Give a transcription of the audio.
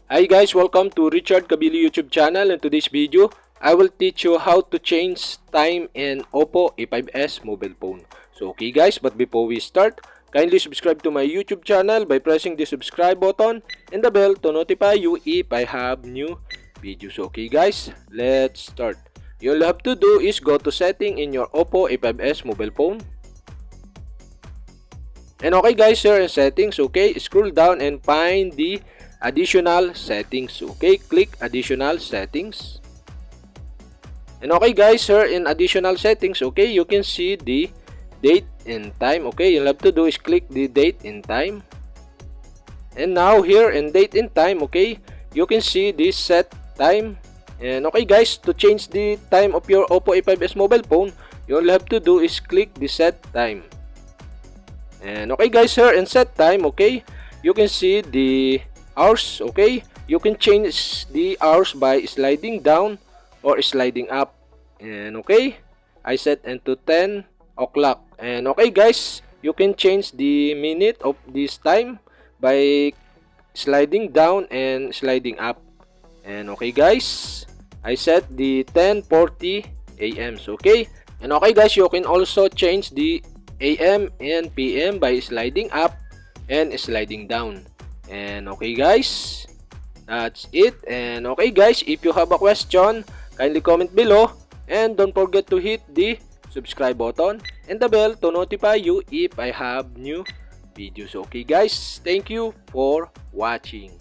Hi guys, welcome to Richard Cabile YouTube channel. In today's video, I will teach you how to change time in Oppo A5s mobile phone. So okay guys, but before we start, kindly subscribe to my YouTube channel by pressing the subscribe button and the bell to notify you if I have new videos. Okay guys, let's start. All you have to do is go to setting in your Oppo A5s mobile phone. And okay guys, here in settings, okay, scroll down and find the additional settings. Okay, click additional settings. And okay guys, here in additional settings, okay, you can see the date and time. Okay, you'll have to do is click the date and time. And now here in date and time, okay, you can see the set time. And okay guys, to change the time of your Oppo A5s mobile phone, you'll have to do is click the set time. And okay guys, here in set time, okay, you can see the hours. Okay, you can change the hours by sliding down or sliding up. And okay, I set into 10 o'clock. And okay guys, you can change the minute of this time by sliding down and sliding up. And okay guys, I set the 10:40 a.m. Okay, and okay guys, you can also change the AM and PM by sliding up and sliding down. And okay guys, that's it. And okay guys, if you have a question, kindly comment below. And don't forget to hit the subscribe button and the bell to notify you if I have new videos. Okay guys, thank you for watching.